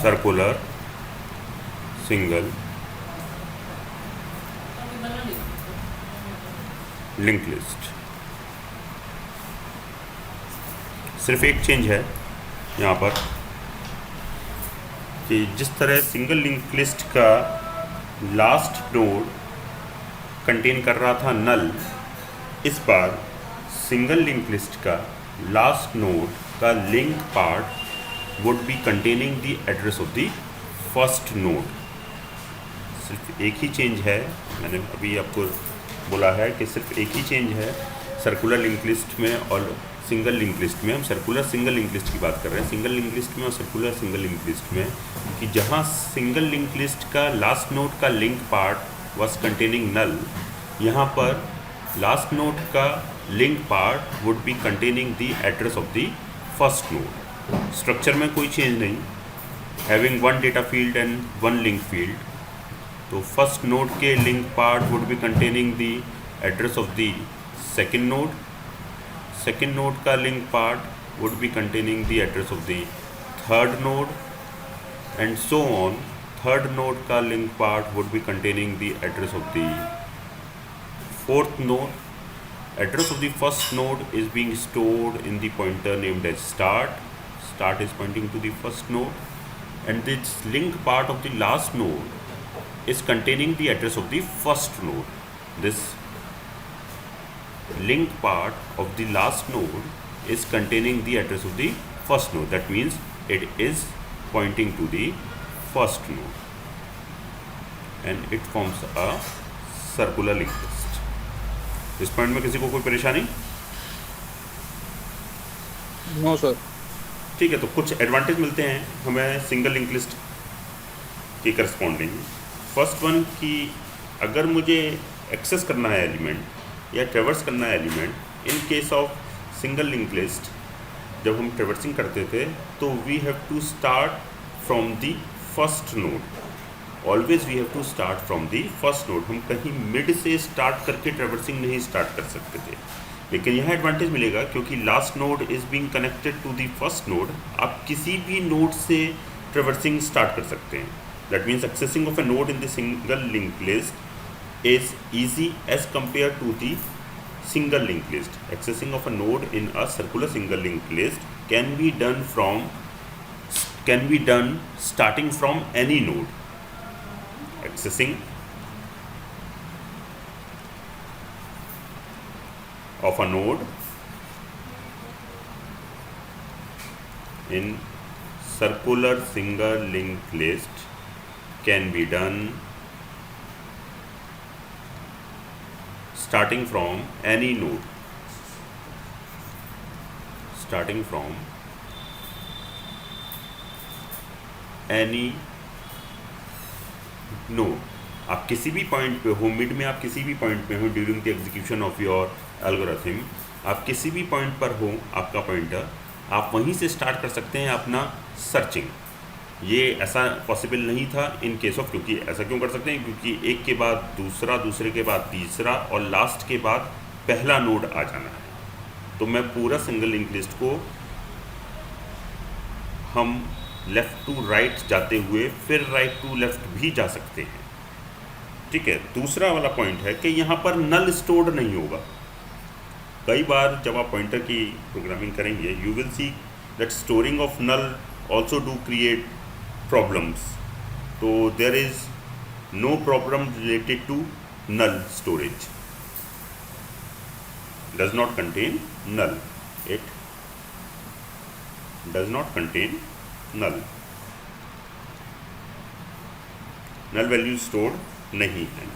Circular single link list. सिर्फ एक change है यहाँ पर कि जिस तरह सिंगल लिंक लिस्ट का लास्ट नोड कंटेन कर रहा था नल, इस बार सिंगल लिंक लिस्ट का लास्ट नोड का link part would be containing the address of the first node. सिर्फ एक ही चेंज है, मैंने अभी आपको बोला है कि सिर्फ एक ही चेंज है सर्कुलर लिंक लिस्ट में और सिंगल लिंक लिस्ट में। हम सर्कुलर सिंगल लिंक लिस्ट की बात कर रहे हैं, सिंगल लिंक लिस्ट में और सर्कुलर सिंगल लिंक लिस्ट में, कि जहाँ सिंगल लिंक लिस्ट का लास्ट नोड का link part was containing null, यहाँ पर लास्ट नोड का link part would be containing the address of the first node. Structure में कोई चेंज नहीं, having one data field and one link field. तो first node के link part would be containing the address of the second node, second node का link part would be containing the address of the third node, and so on. Third node का link part would be containing the address of the fourth node. Address of the first node is being stored in the pointer named as start. Start is pointing to the first node, and this link part of the last node is containing the address of the first node. This link part of the last node is containing the address of the first node. That means it is pointing to the first node, and it forms a circular link list. इस point में किसी को कोई परेशानी? No sir. ठीक है, तो कुछ एडवांटेज मिलते हैं हमें सिंगल लिंक लिस्ट की करस्पॉन्डिंग। फर्स्ट वन कि अगर मुझे एक्सेस करना है एलिमेंट या ट्रेवर्स करना है element, in case of single link list जब हम ट्रेवर्सिंग करते थे तो we have to start from the first node. Always we have to start from the first node. हम कहीं मिड से स्टार्ट करके ट्रेवर्सिंग नहीं स्टार्ट कर सकते थे, लेकिन यह एडवांटेज मिलेगा क्योंकि last node is being connected to the first node. आप किसी भी नोड से ट्रेवर्सिंग स्टार्ट कर सकते हैं। That means accessing of a node in the single link list is easy as compare to the single link list. Accessing of a node in a circular single link list can be done starting from any node. Accessing of a node in circular single linked list can be done starting from any node, starting from any node. आप किसी भी point पे हो, mid में आप किसी भी point पे हो during the execution of your algorithm, आप किसी भी पॉइंट पर हो आपका पॉइंटर, आप वहीं से स्टार्ट कर सकते हैं अपना सर्चिंग। ये ऐसा पॉसिबल नहीं था इन केस ऑफ, क्योंकि ऐसा क्यों कर सकते हैं, क्योंकि एक के बाद दूसरा, दूसरे के बाद तीसरा और लास्ट के बाद पहला नोड आ जाना है। तो मैं पूरा सिंगल लिंक लिस्ट को हम लेफ़्ट टू राइट जाते हुए फिर राइट टू लेफ़्ट भी जा सकते हैं। ठीक है, दूसरा वाला पॉइंट है कि यहाँ पर नल स्टोर्ड नहीं होगा। कई बार जब आप पॉइंटर की प्रोग्रामिंग करेंगे you will see that storing of null also do create problems. तो there is no problem related to null storage, does not contain null, it does not contain null value stored नहीं है।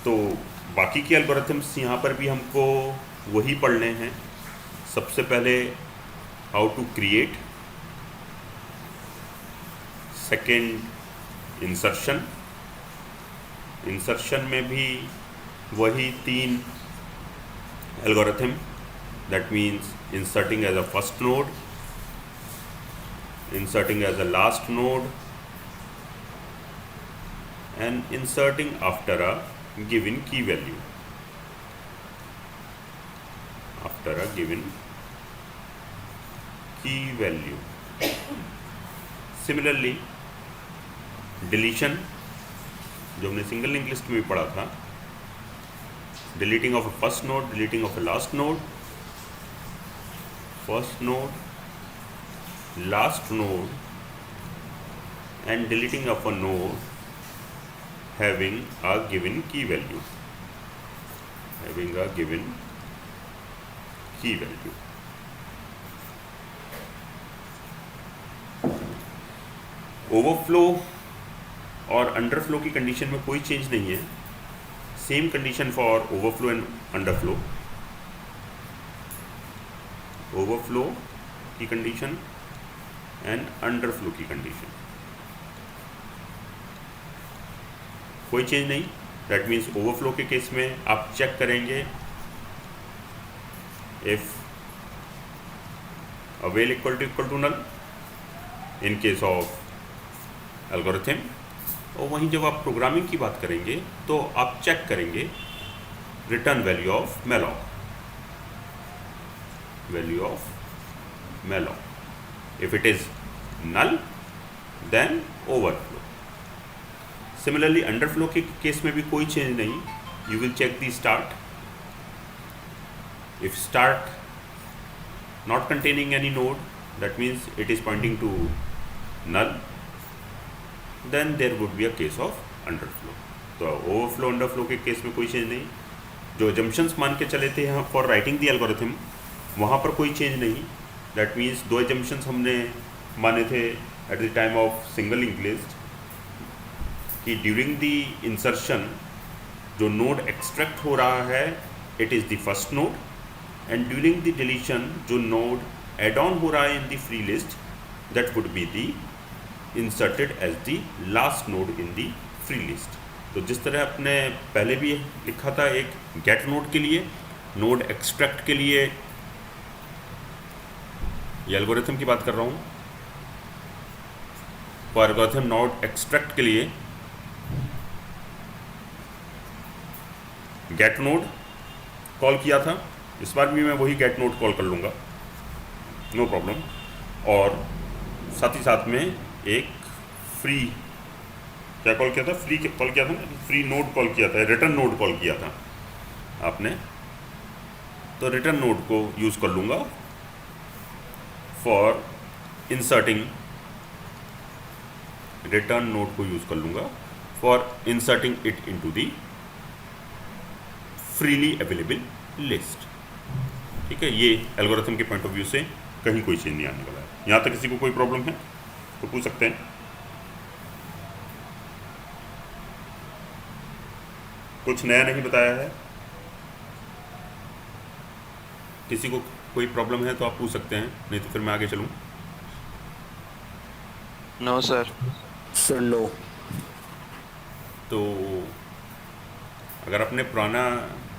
तो बाकी के algorithms यहाँ पर भी हमको वही पढ़ने हैं। सबसे पहले how to create, second insertion, insertion में भी वही तीन algorithm, that means inserting as a first node, inserting as a last node, and inserting after a given key value, after a given key value। Similarly deletion जो हमने single link list में भी पढ़ा था, deleting of a first node, deleting of a last node, first node, last node, and deleting of a node having a given key value, having a given key value. Overflow और underflow की condition में कोई change नहीं है, same condition for overflow and underflow. Overflow की condition and underflow की condition कोई change नहीं। दैट मीन्स ओवरफ्लो के केस में आप चेक करेंगे if avail equal to null in case of algorithm, और वहीं जब आप प्रोग्रामिंग की बात करेंगे तो आप चेक करेंगे return value of malloc, value of malloc. If it is null then overflow. Similarly underflow के केस में भी कोई चेंज नहीं, you will check the start, if start not containing any node that means it is pointing to null, then there would be a case of underflow. तो overflow underflow के case में कोई change नहीं। जो assumptions मान के चले थे हम फॉर राइटिंग दी एल्गोरिथम, वहाँ पर कोई चेंज नहीं। दैट मीन्स दो एजम्पशंस हमने माने थे at the time of single link list कि ड्यूरिंग दी इंसर्शन जो नोड एक्सट्रैक्ट हो रहा है it is the first node, and during the deletion जो नोड एड ऑन हो रहा है in the free list that would be the inserted as the last node in the free list. तो जिस तरह आपने पहले भी लिखा था एक गेट नोड के लिए, नोड एक्सट्रैक्ट के लिए, ये एल्गोरिथम की बात कर रहा हूँ, फॉर एल्गोरिथम नोड एक्सट्रैक्ट के लिए गेट नोड कॉल किया था, इस बार भी मैं वही गेट नोड कॉल कर लूँगा, नो प्रॉब्लम। और साथ ही साथ में एक फ्री क्या कॉल किया था, फ्री कॉल किया था ना, फ्री नोड कॉल किया था, रिटर्न नोड कॉल किया था आपने, तो रिटर्न नोड को यूज़ कर लूँगा फॉर इंसर्टिंग, रिटर्न नोड को यूज़ कर लूँगा for inserting it into the freely available list. ठीक है, ये एल्गोरिथम के पॉइंट ऑफ व्यू से कहीं कोई चेंज नहीं आने वाला है। यहाँ तक किसी को कोई प्रॉब्लम है तो पूछ सकते हैं। कुछ नया नहीं बताया है, किसी को कोई प्रॉब्लम है तो आप पूछ सकते हैं, नहीं तो फिर मैं आगे चलूँ। No sir. Sir no. तो अगर अपने पुराना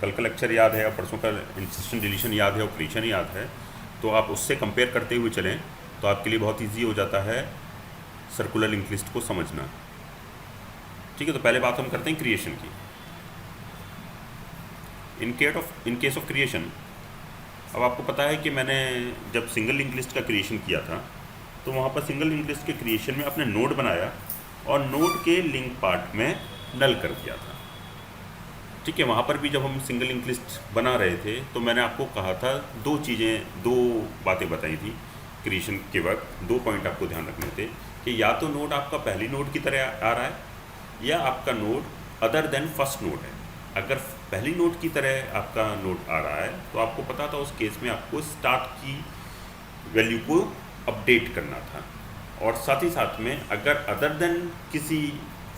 कल का लेक्चर याद है या परसों का इंसर्शन डिलीशन याद है और क्रिएशन याद है, तो आप उससे कंपेयर करते हुए चलें तो आपके लिए बहुत इजी हो जाता है सर्कुलर लिंक लिस्ट को समझना। ठीक है, तो पहले बात हम करते हैं क्रिएशन की। इन केस ऑफ क्रिएशन, अब आपको पता है कि मैंने जब सिंगल लिंक लिस्ट का क्रिएशन किया था तो वहाँ पर सिंगल लिंक लिस्ट के क्रिएशन में अपने नोड बनाया और नोड के लिंक पार्ट में नल कर दिया था। ठीक है, वहाँ पर भी जब हम सिंगल लिंक लिस्ट बना रहे थे तो मैंने आपको कहा था दो बातें बताई थी क्रिएशन के वक्त। 2 पॉइंट आपको ध्यान रखने थे कि या तो नोड आपका पहली नोड की तरह आ रहा है या आपका node other than first node है। अगर पहली नोड की तरह आपका नोड आ रहा है तो आपको पता था उस केस में आपको स्टार्ट की वैल्यू को अपडेट करना था, और साथ ही साथ में अगर अदर देन किसी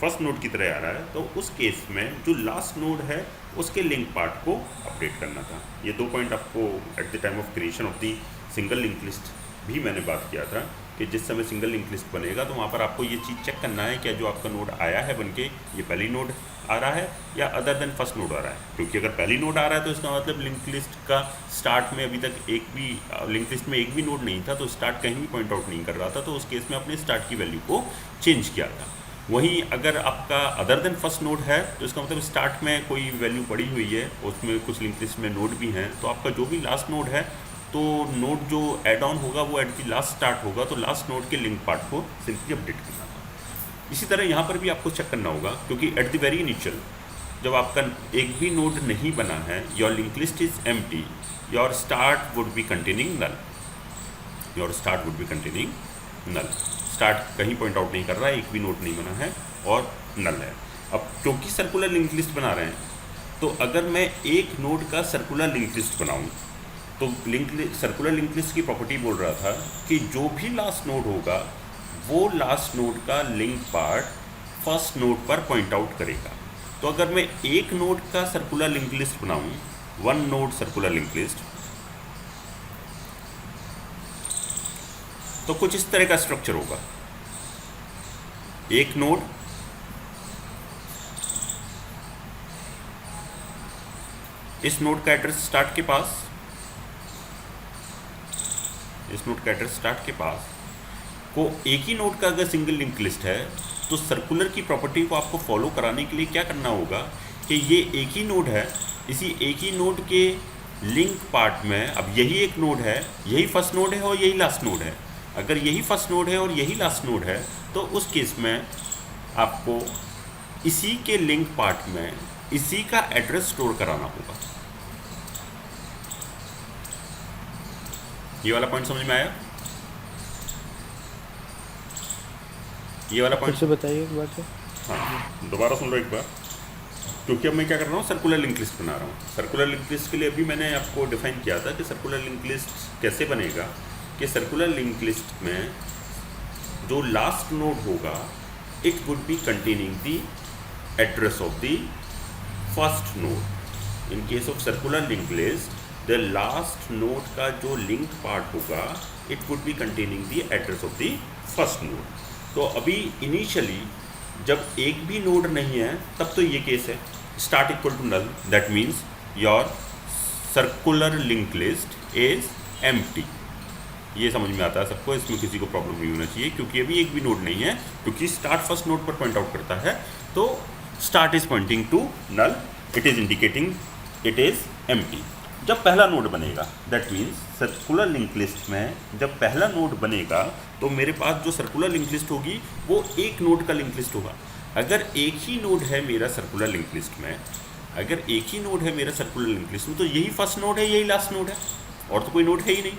फर्स्ट नोड की तरह आ रहा है तो उस केस में जो लास्ट नोड है उसके लिंक पार्ट को अपडेट करना था। ये 2 पॉइंट आपको eight the time of creation of the single link list भी मैंने बात किया था कि जिस समय सिंगल लिंक लिस्ट बनेगा तो वहाँ पर आपको ये चीज़ चेक करना है कि जो आपका नोड आया है बनके ये पहली नोड आ रहा है या अदर देन फर्स्ट नोड आ रहा है। क्योंकि अगर पहली नोड आ रहा है तो इसका मतलब लिंक लिस्ट का स्टार्ट में अभी तक एक भी लिंक लिस्ट में एक भी नोड नहीं था, तो स्टार्ट कहीं भी पॉइंट आउट नहीं कर रहा था, तो उस केस में अपने स्टार्ट की वैल्यू को चेंज किया था। वहीं अगर आपका अदर देन फर्स्ट नोड है तो इसका मतलब स्टार्ट में कोई वैल्यू पड़ी हुई है, उसमें कुछ लिंक लिस्ट में नोड भी हैं, तो आपका जो भी लास्ट नोड है तो नोड जो ऐड ऑन होगा वो एट द लास्ट स्टार्ट होगा, तो लास्ट नोड के लिंक पार्ट को सिंपली अपडेट करना होगा। इसी तरह यहाँ पर भी आपको चेक करना होगा, क्योंकि एट द वेरी इनिशियल जब आपका एक भी नोड नहीं बना है, your link list is empty, your start would be containing null, your start would be containing null. Start कहीं पॉइंट आउट नहीं कर रहा है, एक भी नोड नहीं बना है और नल है। अब क्योंकि सर्कुलर लिंक लिस्ट बना रहे हैं, तो अगर मैं एक नोड का सर्कुलर लिंक लिस्ट बनाऊं, तो सर्कुलर लिंक लिस्ट की प्रॉपर्टी बोल रहा था कि जो भी लास्ट नोड होगा वो लास्ट नोड का लिंक पार्ट फर्स्ट नोड पर पॉइंट आउट करेगा। तो अगर मैं एक नोड का सर्कुलर लिंक लिस्ट बनाऊं, one node circular link list, तो कुछ इस तरह का स्ट्रक्चर होगा। एक नोड, इस नोड का एड्रेस स्टार्ट के पास, इस नोड का एड्रेस स्टार्ट के पास को एक ही नोड का अगर सिंगल लिंक लिस्ट है, तो सर्कुलर की प्रॉपर्टी को आपको फॉलो कराने के लिए क्या करना होगा कि ये एक ही नोड है, इसी एक ही नोड के लिंक पार्ट में, अब यही एक नोड है, यही फर्स्ट नोड है और यही लास्ट नोड है। अगर यही फर्स्ट नोड है और यही लास्ट नोड है, तो उस केस में आपको इसी के लिंक पार्ट में इसी का एड्रेस स्टोर कराना होगा। ये वाला पॉइंट समझ में आया? ये वाला पॉइंट फिर से बताइए एक बार। हाँ, दोबारा सुन लो एक बार, क्योंकि अब मैं क्या कर रहा हूँ, सर्कुलर लिंक लिस्ट बना रहा हूँ। सर्कुलर लिंक लिस्ट के लिए अभी मैंने आपको डिफाइन किया था कि सर्कुलर लिंक लिस्ट कैसे बनेगा, कि सर्कुलर लिंक लिस्ट में जो लास्ट नोड होगा it would be containing the address of the first node. In case of circular link list the last node का जो लिंक पार्ट होगा it would be containing the address of the first node. तो अभी initially जब एक भी node नहीं है तब तो ये केस है, start equal to null, that means your circular link list is empty. ये समझ में आता है सबको, इसमें किसी को प्रॉब्लम नहीं होना चाहिए, क्योंकि अभी एक भी नोड नहीं है, क्योंकि स्टार्ट फर्स्ट नोड पर पॉइंट आउट करता है, तो start is pointing to null, it is indicating it is empty. जब पहला नोड बनेगा, that means circular link list में जब पहला नोड बनेगा तो मेरे पास जो सर्कुलर लिंक लिस्ट होगी वो एक नोड का लिंक लिस्ट होगा। अगर एक ही नोड है मेरा सर्कुलर लिंक लिस्ट में, अगर एक ही नोड है मेरा सर्कुलर लिंक लिस्ट में, तो यही फर्स्ट नोड है, यही लास्ट नोड है, और तो कोई नोड है ही नहीं।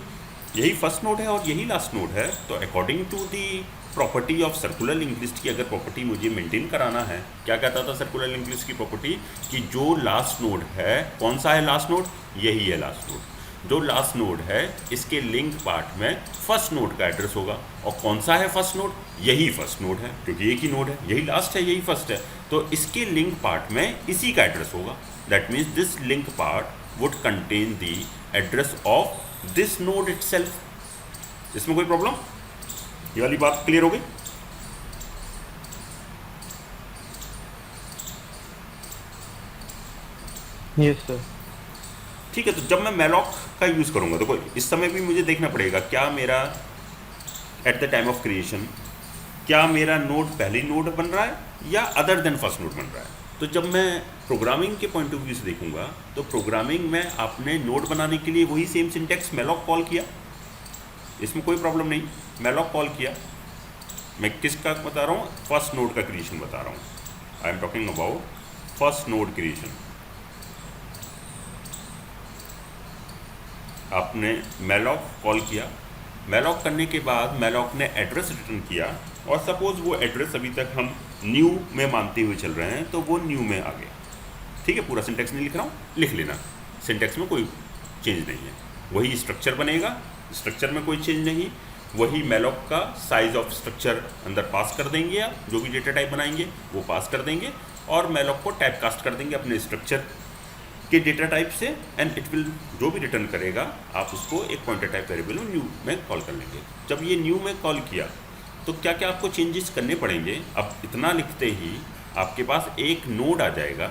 यही फर्स्ट नोड है और यही लास्ट नोड है, तो according to the property of circular link list की अगर प्रॉपर्टी मुझे मेंटेन कराना है, क्या कहता था सर्कुलर लिंक लिस्ट की प्रॉपर्टी, कि जो लास्ट नोड है, कौन सा है लास्ट नोड, यही है लास्ट नोड। जो लास्ट नोड है इसके लिंक पार्ट में फर्स्ट नोड का एड्रेस होगा, और कौन सा है फर्स्ट नोड, यही फर्स्ट नोड है, क्योंकि एक ही नोड है, यही लास्ट है, यही फर्स्ट है, तो इसके लिंक पार्ट में इसी का एड्रेस होगा। That means this link part would contain the address of this node itself. इसमें कोई प्रॉब्लम? ये वाली बात क्लियर हो गई? Yes sir. ठीक है, तो जब मैं मैलॉक का यूज़ करूँगा, देखो इस समय भी मुझे देखना पड़ेगा क्या मेरा eight the time of creation क्या मेरा नोड पहली नोड बन रहा है या अदर देन फर्स्ट नोड बन रहा है। तो जब मैं प्रोग्रामिंग के पॉइंट ऑफ व्यू से देखूंगा, तो प्रोग्रामिंग में आपने नोड बनाने के लिए वही सेम सिंटेक्स मैलॉक कॉल किया, इसमें कोई प्रॉब्लम नहीं, मैलॉक कॉल किया। मैं किसका बता रहा हूँ, फर्स्ट नोड का क्रिएशन बता रहा हूँ। I am talking about first node creation. आपने मैलॉक कॉल किया, मैलॉक करने के बाद मैलॉक ने एड्रेस रिटर्न किया, और सपोज वो एड्रेस अभी तक हम न्यू में मानते हुए चल रहे हैं, तो वो न्यू में आ गया। ठीक है, पूरा सिंटेक्स नहीं लिख रहा हूँ, लिख लेना, सिंटेक्स में कोई चेंज नहीं है, वही स्ट्रक्चर बनेगा, स्ट्रक्चर में कोई चेंज नहीं, वही मैलॉक का साइज ऑफ स्ट्रक्चर अंदर पास कर देंगे, आप जो भी डेटा टाइप बनाएंगे वो पास कर देंगे, और मैलॉक को टाइप कास्ट कर देंगे अपने स्ट्रक्चर के डेटा टाइप से, एंड इट विल जो भी रिटर्न करेगा आप उसको एक पॉइंटर टाइप वेरिएबल न्यू में कॉल कर लेंगे। जब ये न्यू में कॉल किया तो क्या क्या आपको चेंजेस करने पड़ेंगे। अब इतना लिखते ही आपके पास एक नोड आ जाएगा,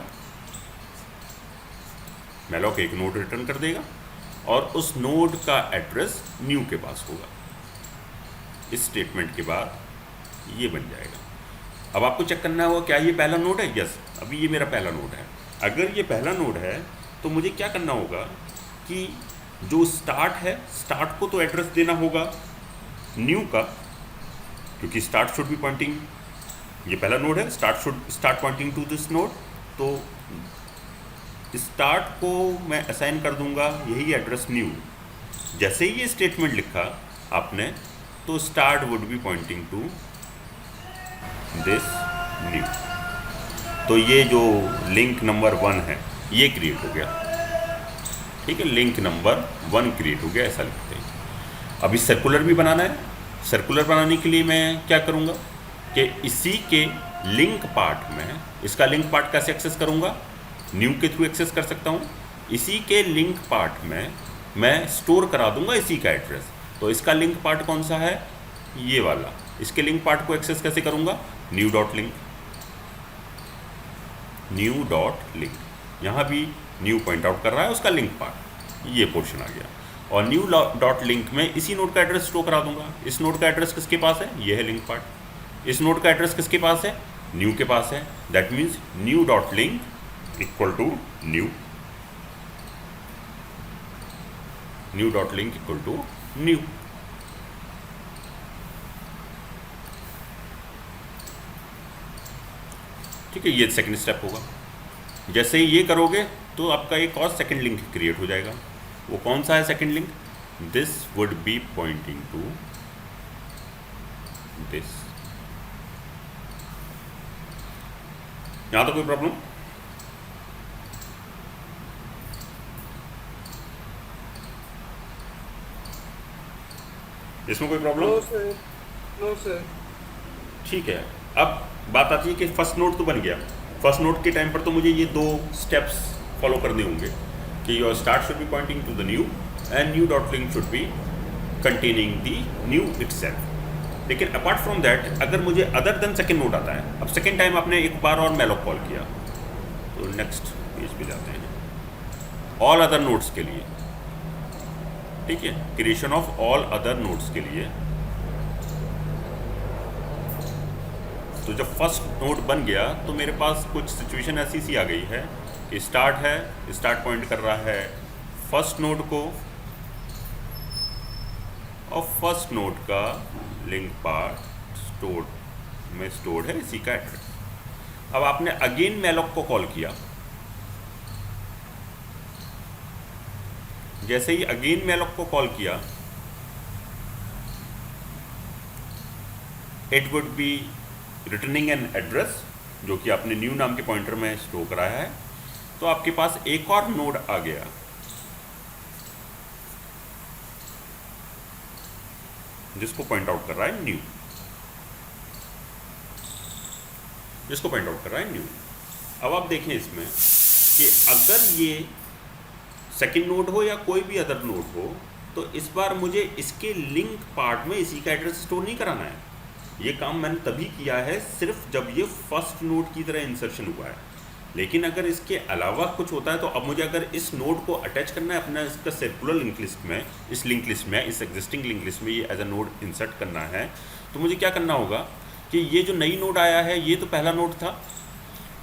मैलॉक एक नोड रिटर्न कर देगा, और उस नोड का एड्रेस न्यू के पास होगा। इस स्टेटमेंट के बाद ये बन जाएगा। अब आपको चेक करना होगा क्या ये पहला नोड है। यस, अभी ये मेरा पहला नोड है। अगर ये पहला नोड है तो मुझे क्या करना होगा कि जो स्टार्ट है, स्टार्ट को तो एड्रेस देना होगा न्यू का, क्योंकि स्टार्ट शुड बी पॉइंटिंग, ये पहला नोड है, start pointing to this node, तो स्टार्ट को मैं असाइन कर दूंगा यही एड्रेस न्यू। जैसे ही ये स्टेटमेंट लिखा आपने, तो start would be pointing to this new. तो ये जो लिंक नंबर 1 है ये क्रिएट हो गया, ठीक है, लिंक नंबर 1 क्रिएट हो गया, ऐसा लिखते हैं। अभी सर्कुलर भी बनाना है। सर्कुलर बनाने के लिए मैं क्या करूँगा कि इसी के लिंक पार्ट में, इसका लिंक पार्ट कैसे एक्सेस करूँगा, न्यू के थ्रू एक्सेस कर सकता हूँ। इसी के लिंक पार्ट में मैं स्टोर करा दूंगा इसी का एड्रेस। तो इसका लिंक पार्ट कौन सा है, ये वाला। इसके लिंक पार्ट को एक्सेस कैसे करूँगा, new dot link, new dot link. यहाँ भी न्यू पॉइंट आउट कर रहा है उसका लिंक पार्ट, ये पोर्शन आ गया। और न्यू डॉट लिंक में इसी नोड का एड्रेस स्टोर करा दूंगा। इस नोड का एड्रेस किसके पास है, ये है लिंक पार्ट। इस नोड का एड्रेस किसके पास है, न्यू के पास है। That means new dot link equal to new, new dot link equal to new. ठीक है, ये सेकंड स्टेप होगा। जैसे ही ये करोगे तो आपका एक और सेकंड लिंक क्रिएट हो जाएगा। वो कौन सा है second link, this would be pointing to this. यहां तो कोई प्रॉब्लम, इसमें कोई प्रॉब्लम? No sir. ठीक है, अब बात आती है कि फर्स्ट नोड तो बन गया। फर्स्ट नोड के टाइम पर तो मुझे ये 2 स्टेप्स फॉलो करने होंगे कि your start should be pointing to the new and new dot link should be containing the new itself. लेकिन अपार्ट फ्रॉम दैट, अगर मुझे अदर देन सेकंड नोड आता है, अब सेकंड टाइम आपने एक बार और मैलॉक कॉल किया, तो नेक्स्ट पेज पे जाते हैं। ऑल अदर नोड्स के लिए, ठीक है, creation of all other nodes के लिए। तो जब फर्स्ट नोड बन गया तो मेरे पास कुछ सिचुएशन ऐसी सी आ गई है कि स्टार्ट है, स्टार्ट पॉइंट कर रहा है फर्स्ट नोड को, और फर्स्ट नोड का लिंक पार्ट स्टोर्ड है इसी का एड्रेस। अब आपने अगेन मैलॉक को कॉल किया। जैसे ही अगेन मैलॉक को कॉल किया, it would be returning an address, जो कि आपने न्यू नाम के पॉइंटर में स्टोर कराया है। तो आपके पास एक और नोड आ गया जिसको पॉइंट आउट कर रहा है न्यू, जिसको पॉइंट आउट कर रहा है न्यू। अब आप देखें इसमें कि अगर ये सेकंड नोड हो या कोई भी अदर नोड हो, तो इस बार मुझे इसके लिंक पार्ट में इसी का एड्रेस स्टोर नहीं कराना है। ये काम मैंने तभी किया है सिर्फ जब ये फर्स्ट नोड की तरह इंसर्शन हुआ है। लेकिन अगर इसके अलावा कुछ होता है, तो अब मुझे अगर इस नोड को अटैच करना है अपना इसका सर्कुलर लिंक लिस्ट में, इस लिंक लिस्ट में, इस एग्जिस्टिंग लिंक लिस्ट में ये एज अ नोड इंसर्ट करना है, तो मुझे क्या करना होगा कि ये जो नई नोड आया है, ये तो पहला नोड था,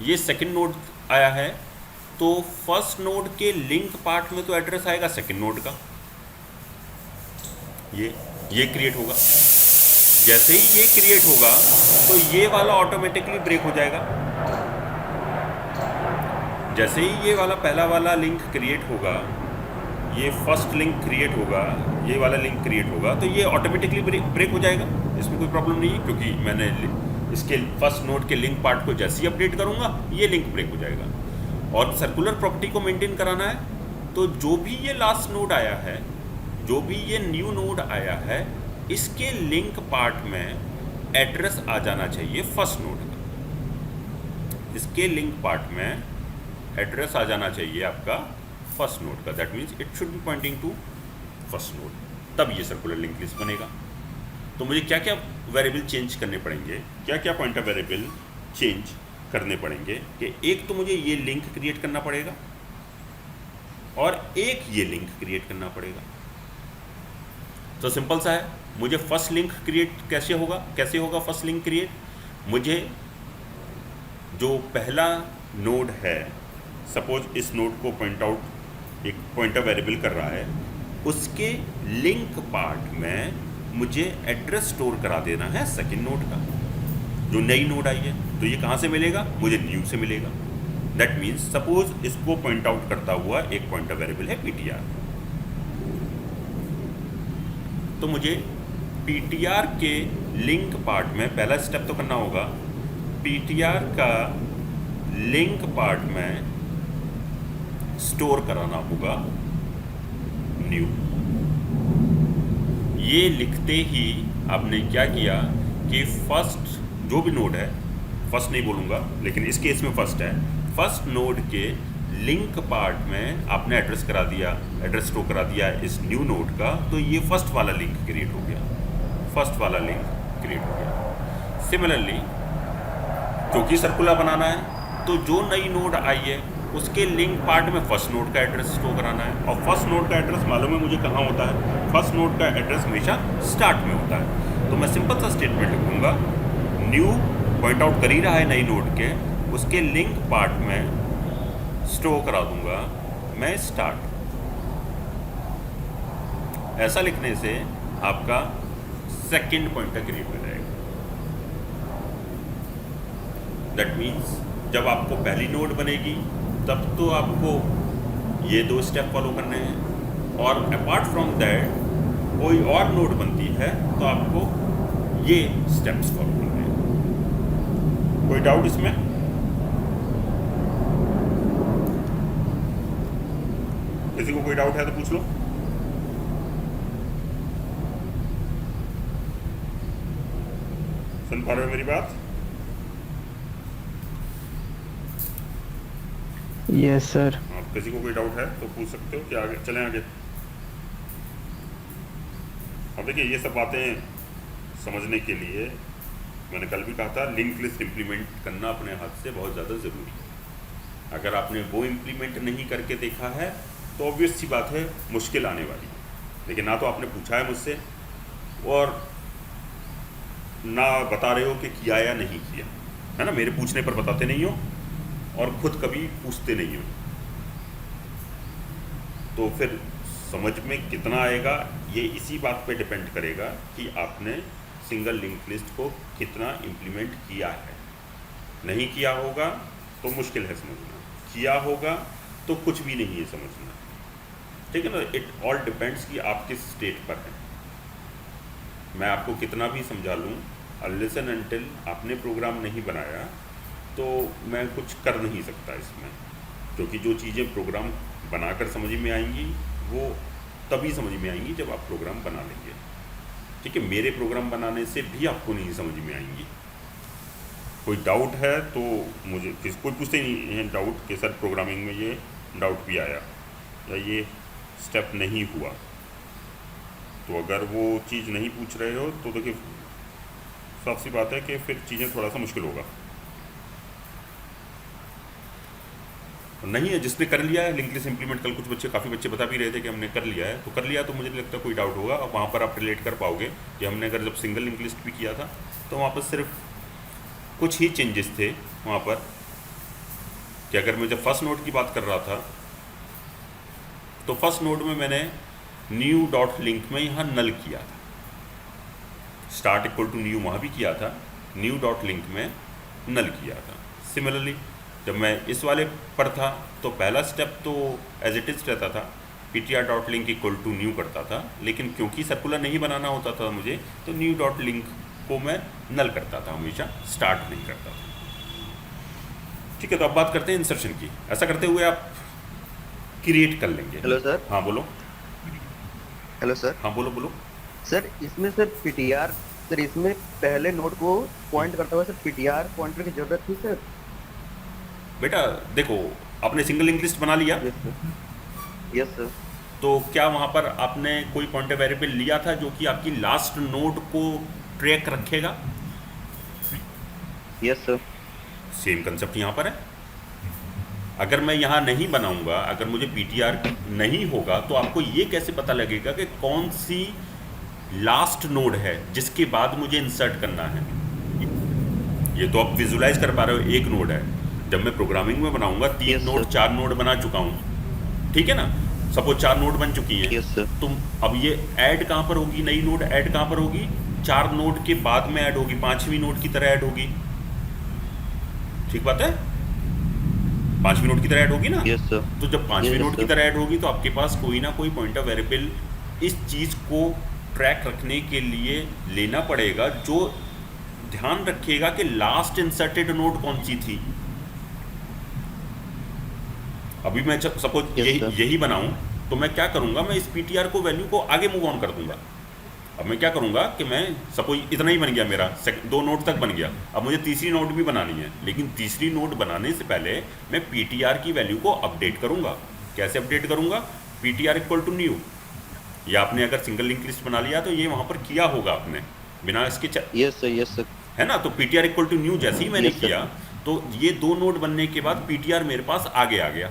ये सेकेंड नोड आया है, तो फर्स्ट नोड के लिंक पार्ट में तो एड्रेस आएगा सेकेंड नोड का, ये क्रिएट होगा। जैसे ही ये क्रिएट होगा तो ये वाला ऑटोमेटिकली ब्रेक हो जाएगा। जैसे ही ये वाला पहला वाला लिंक क्रिएट होगा, ये फर्स्ट लिंक क्रिएट होगा, ये वाला लिंक क्रिएट होगा, तो ये ऑटोमेटिकली ब्रेक हो जाएगा। इसमें कोई प्रॉब्लम नहीं है, क्योंकि मैंने इसके फर्स्ट नोड के लिंक पार्ट को जैसे ही अपडेट करूँगा ये लिंक ब्रेक हो जाएगा। और सर्कुलर प्रॉपर्टी को मेंटेन कराना है, तो जो भी ये लास्ट नोड आया है, जो भी ये न्यू नोड आया है, इसके लिंक पार्ट में एड्रेस आ जाना चाहिए फर्स्ट नोड का। इसके लिंक पार्ट में एड्रेस आ जाना चाहिए आपका फर्स्ट नोड का। That means it should be pointing to first node, तब ये सर्कुलर लिंक लिस्ट बनेगा। तो मुझे क्या क्या वेरिएबल चेंज करने पड़ेंगे, क्या क्या पॉइंटर वेरिएबल चेंज करने पड़ेंगे कि एक तो मुझे ये लिंक क्रिएट करना पड़ेगा और एक ये लिंक क्रिएट करना पड़ेगा। तो सिंपल सा है, मुझे फर्स्ट लिंक क्रिएट कैसे होगा फर्स्ट लिंक क्रिएट, मुझे जो पहला नोड है, सपोज इस नोड को पॉइंट आउट एक पॉइंटर वेरिएबल कर रहा है, उसके लिंक पार्ट में मुझे एड्रेस स्टोर करा देना है सेकंड नोड का, जो नई नोड आई है। तो ये कहाँ से मिलेगा? मुझे न्यू से मिलेगा। दैट मीन्स सपोज इसको पॉइंट आउट करता हुआ एक पॉइंटर वेरिएबल है ptr, तो मुझे ptr के लिंक पार्ट में पहला स्टेप तो करना होगा, ptr का लिंक पार्ट में स्टोर कराना होगा न्यू। ये लिखते ही आपने क्या किया कि फर्स्ट जो भी नोड है, फर्स्ट नहीं बोलूँगा लेकिन इस केस में फर्स्ट है, फर्स्ट नोड के लिंक पार्ट में आपने एड्रेस करा दिया, एड्रेस स्टोर करा दिया इस न्यू नोड का, तो ये फर्स्ट वाला लिंक क्रिएट हो गया, फर्स्ट वाला लिंक क्रिएट हो गया। सिमिलरली क्योंकि सर्कुलर बनाना है तो जो नई नोड आई है उसके लिंक पार्ट में फर्स्ट नोड का एड्रेस स्टोर कराना है, और फर्स्ट नोड का एड्रेस मालूम है मुझे कहाँ होता है? फर्स्ट नोड का एड्रेस हमेशा स्टार्ट में होता है। तो मैं सिंपल सा स्टेटमेंट लिखूंगा, न्यू पॉइंट आउट कर ही रहा है नई नोड के, उसके लिंक पार्ट में स्टोर करा दूंगा मैं स्टार्ट। ऐसा लिखने से आपका सेकंड पॉइंटर क्रिएट हो जाएगा। दैट मीन्स जब आपको पहली नोड बनेगी तब तो आपको ये दो स्टेप फॉलो करने हैं, और अपार्ट फ्रॉम दैट कोई और नोड बनती है तो आपको ये स्टेप्स फॉलो करने हैं। कोई डाउट इसमें? किसी को कोई डाउट है तो पूछ लो। सुन पा रहे हो मेरी बात? Yes sir. आप किसी को कोई डाउट है तो पूछ सकते हो कि आगे चलें आगे। अब देखिए ये सब बातें समझने के लिए मैंने कल भी कहा था, लिंक लिस्ट इम्प्लीमेंट करना अपने हाथ से बहुत ज़्यादा ज़रूरी है। अगर आपने वो इम्प्लीमेंट नहीं करके देखा है तो ऑब्वियस सी बात है मुश्किल आने वाली है। लेकिन ना तो आपने पूछा है मुझसे और ना बता रहे हो कि किया या नहीं किया, है ना? मेरे पूछने पर बताते नहीं हो और खुद कभी पूछते नहीं हो, तो फिर समझ में कितना आएगा ये इसी बात पे डिपेंड करेगा कि आपने सिंगल लिंक लिस्ट को कितना इम्प्लीमेंट किया है। नहीं किया होगा तो मुश्किल है समझना, किया होगा तो कुछ भी नहीं है समझना, ठीक है ना? इट ऑल डिपेंड्स कि आप किस स्टेट पर हैं। मैं आपको कितना भी समझा लूँ, अनलेस एंड अनटिल आपने प्रोग्राम नहीं बनाया तो मैं कुछ कर नहीं सकता इसमें, क्योंकि जो चीज़ें प्रोग्राम बनाकर समझ में आएंगी वो तभी समझ में आएंगी जब आप प्रोग्राम बना लेंगे, ठीक है? मेरे प्रोग्राम बनाने से भी आपको नहीं समझ में आएंगी। कोई डाउट है तो मुझे कोई पूछते ही नहीं है डाउट कि सर प्रोग्रामिंग में ये डाउट भी आया या ये स्टेप नहीं हुआ, तो अगर वो चीज़ नहीं पूछ रहे हो तो देखिए साफ सी बात है कि फिर चीज़ें थोड़ा सा मुश्किल होगा। नहीं है जिसने कर लिया है लिंक लिस्ट इम्प्लीमेंट, कल कुछ बच्चे काफ़ी बच्चे बता भी रहे थे कि हमने कर लिया है, तो कर लिया तो मुझे नहीं लगता कोई डाउट होगा। और वहाँ पर आप रिलेट कर पाओगे कि हमने अगर जब सिंगल लिंक लिस्ट भी किया था तो वहाँ पर सिर्फ कुछ ही चेंजेस थे वहाँ पर, कि अगर मैं जब फर्स्ट नोड की बात कर रहा था तो फर्स्ट नोड में मैंने न्यू डॉट लिंक में यहाँ नल किया था, स्टार्ट इक्वल टू न्यू वहाँ भी किया था, न्यू डॉट लिंक में नल किया था। सिमिलरली जब मैं इस वाले पर था तो पहला स्टेप तो एज इट इज़ रहता था, ptr dot link equal to new करता था, लेकिन क्योंकि सर्कुलर नहीं बनाना होता था मुझे तो न्यू डॉट लिंक को मैं नल करता था, हमेशा स्टार्ट नहीं करता था, ठीक है? तो अब बात करते हैं इंसर्शन की। ऐसा करते हुए आप क्रिएट कर लेंगे। Hello sir. हाँ बोलो। Hello sir. हाँ बोलो बोलो। सर इसमें सर ptr, सर इसमें पहले नोड को पॉइंट करता हुआ सर ptr पॉइंटर की जरूरत थी सर? बेटा देखो, आपने सिंगल लिंक लिस्ट बना लिया, यस सर। Yes sir. तो क्या वहाँ पर आपने कोई पॉइंटर वेरिएबल लिया था जो कि आपकी लास्ट नोड को ट्रैक रखेगा? Yes sir. सेम कंसेप्ट यहाँ पर है। अगर मैं यहाँ नहीं बनाऊंगा, अगर मुझे ptr नहीं होगा तो आपको ये कैसे पता लगेगा कि कौन सी लास्ट नोड है जिसके बाद मुझे इंसर्ट करना है? ये तो आप विजुलाइज कर पा रहे हो, एक नोड है। जब मैं प्रोग्रामिंग में बनाऊंगा 3 Yes, नोड sir. 4 नोड बना चुका हूँ, ठीक है ना? सपोज 4 नोड बन चुकी हैं, यस सर। तुम अब ये ऐड कहाँ पर होगी, नई नोड ऐड कहाँ पर होगी, 4 नोड के बाद में ऐड होगी, 5वीं नोड की तरह ऐड होगी। ठीक बात है, 5वीं नोड की तरह ऐड होगी ना। Yes sir. तो जब 5वीं Yes, नोड की sir. तरह ऐड होगी तो आपके पास कोई ना कोई पॉइंटर वेरिएबल इस चीज़ को ट्रैक रखने के लिए लेना पड़ेगा, जो ध्यान रखेगा कि लास्ट इंसर्टेड नोड कौन सी थी। अभी मैं सपोज Yes, यही sir. यही बनाऊं तो मैं क्या करूंगा, मैं इस पीटीआर को वैल्यू को आगे मूव ऑन कर दूंगा। अब मैं क्या करूंगा कि मैं सपोज इतना ही बन गया मेरा, 2 नोड तक बन गया, अब मुझे तीसरी नोड भी बनानी है, लेकिन तीसरी नोड बनाने से पहले मैं पीटीआर की वैल्यू को अपडेट करूंगा। कैसे अपडेट करूंगा, पीटीआर इक्वल टू न्यू, या आपने अगर सिंगल लिंक लिस्ट बना लिया तो ये वहां पर किया होगा आपने बिना इसके यस सर। Yes sir. है ना। तो पीटीआर इक्वल टू न्यू जैसे ही मैंने Yes, sir. किया तो ये 2 नोड बनने के बाद पीटीआर मेरे पास आगे आ गया।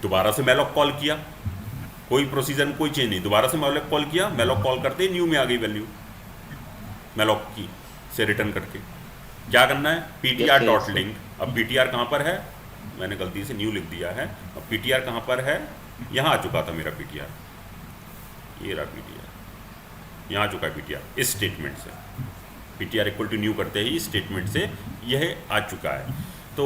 दोबारा से मैलॉक कॉल किया, कोई प्रोसीजर में कोई चेंज नहीं, दोबारा से मैलॉक कॉल किया, मैलॉक कॉल करते ही न्यू में आ गई वैल्यू मैलॉक की से रिटर्न करके। क्या करना है, PTR Yes, dot sir. Link. अब पीटीआर कहाँ पर है, मैंने गलती से न्यू लिख दिया है। अब पीटीआर कहाँ पर है, यहाँ आ चुका था मेरा पीटीआर, ये रहा पीटीआर, यहाँ आ चुका है पीटीआर इस स्टेटमेंट से। पीटीआर इक्वल टू न्यू करते ही स्टेटमेंट से यह आ चुका है। तो